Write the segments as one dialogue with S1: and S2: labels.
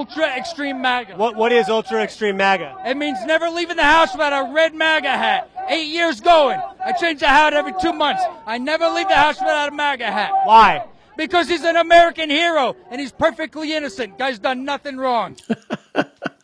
S1: ultra extreme MAGA.
S2: What is ultra extreme MAGA?
S1: It means never leaving the house without a red MAGA hat. 8 years going. I change the hat every 2 months. I never leave the house without a MAGA hat.
S2: Why?
S1: Because he's an American hero and he's perfectly innocent. Guy's done nothing wrong.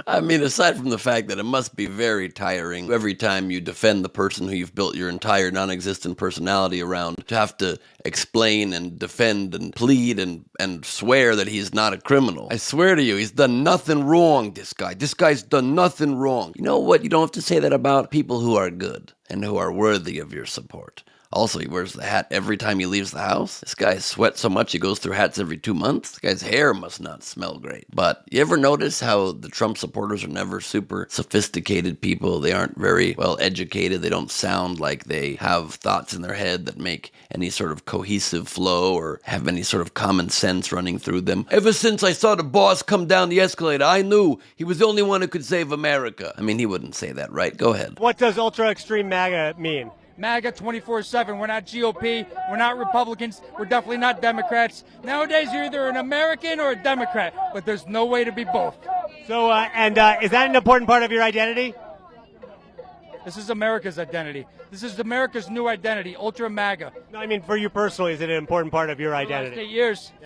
S3: I mean, aside from the fact that it must be very tiring every time you defend the person who you've built your entire non-existent personality around, to have to explain and defend and plead and swear that he's not a criminal. I swear to you, he's done nothing wrong, this guy. This guy's done nothing wrong. You know what? You don't have to say that about people who are good and who are worthy of your support. Also, he wears the hat every time he leaves the house. This guy sweats so much he goes through hats every 2 months. This guy's hair must not smell great. But you ever notice how the Trump supporters are never super sophisticated people? They aren't very well educated. They don't sound like they have thoughts in their head that make any sort of cohesive flow or have any sort of common sense running through them. Ever since I saw the boss come down the escalator, I knew he was the only one who could save America. I mean, he wouldn't say that, right? Go ahead.
S2: What does ultra extreme MAGA mean?
S1: MAGA 24/7. We're not GOP. We're not Republicans. We're definitely not Democrats. Nowadays, you're either an American or a Democrat, but there's no way to be both.
S2: So, is that an important part of your identity?
S1: This is America's identity. This is America's new identity, Ultra MAGA.
S2: No, I mean, for you personally, is it an important part of your identity?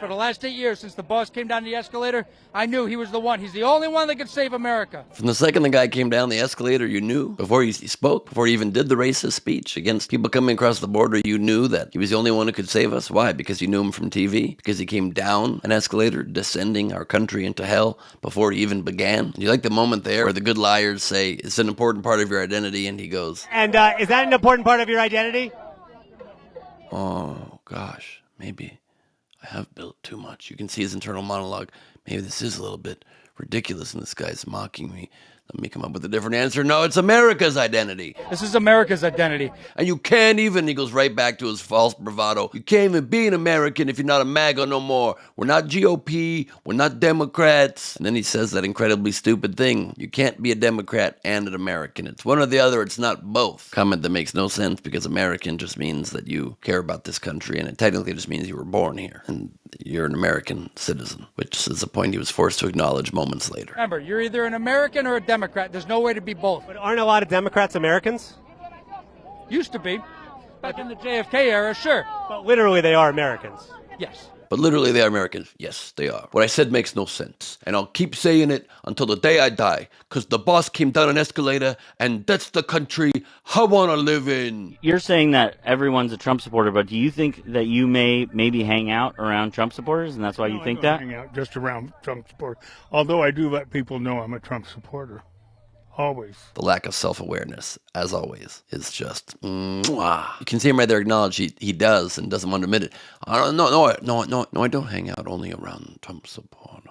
S1: For the last 8 years, since the boss came down the escalator, I knew he was the one. He's the only one that could save America.
S3: From the second the guy came down the escalator, you knew, before he spoke, before he even did the racist speech against people coming across the border, you knew that he was the only one who could save us. Why? Because you knew him from TV? Because he came down an escalator, descending our country into hell before he even began? You like the moment there where the good liars say, it's an important part of your identity, and he goes,
S2: And is that an important part of your identity?
S3: oh, gosh, maybe I have built too much. You can see his internal monologue. Maybe this is a little bit ridiculous and this guy's mocking me. Let me come up with a different answer. No, it's America's identity.
S1: This is America's identity.
S3: And you can't even, he goes right back to his false bravado, you can't even be an American if you're not a MAGA no more. We're not GOP, we're not Democrats. And then he says that incredibly stupid thing. You can't be a Democrat and an American. It's one or the other, it's not both. Comment that makes no sense because American just means that you care about this country, and it technically just means you were born here. And you're an American citizen, which is a point he was forced to acknowledge moments later.
S1: Remember, you're either an American or a Democrat. There's no way to be both.
S2: But aren't a lot of Democrats Americans?
S1: Used to be. Back in the JFK era, sure.
S2: But literally they are Americans.
S1: Yes.
S3: But literally, they are Americans. Yes, they are. What I said makes no sense. And I'll keep saying it until the day I die. Because the boss came down an escalator, and that's the country I want to live in.
S4: You're saying that everyone's a Trump supporter, but do you think that you maybe hang out around Trump supporters, and that's why you think that?
S5: I don't hang out just around Trump supporters. Although I do let people know I'm a Trump supporter. Always.
S3: The lack of self-awareness, as always, is just mwah. You can see him right there acknowledge he does and doesn't want to admit it. No, I don't hang out only around Trump supporter.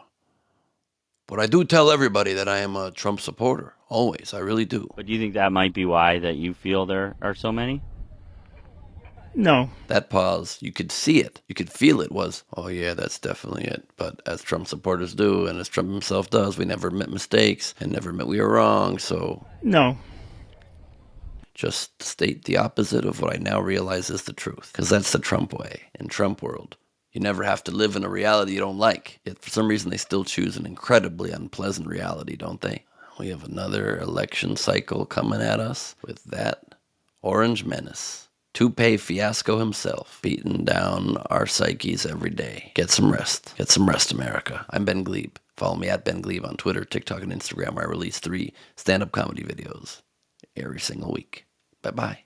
S3: But I do tell everybody that I am a Trump supporter. Always, I really do.
S4: But do you think that might be why that you feel there are so many?
S5: No.
S3: That pause, you could see it. You could feel it was, oh yeah, that's definitely it. But as Trump supporters do, and as Trump himself does, we never admit mistakes and never admit we were wrong, so...
S5: No.
S3: Just state the opposite of what I now realize is the truth. Because that's the Trump way. In Trump world, you never have to live in a reality you don't like. Yet for some reason they still choose an incredibly unpleasant reality, don't they? We have another election cycle coming at us with that orange menace. Toupee Fiasco himself, beating down our psyches every day. Get some rest. Get some rest, America. I'm Ben Glebe. Follow me at Ben Glebe on Twitter, TikTok, and Instagram, where I release 3 stand-up comedy videos every single week. Bye-bye.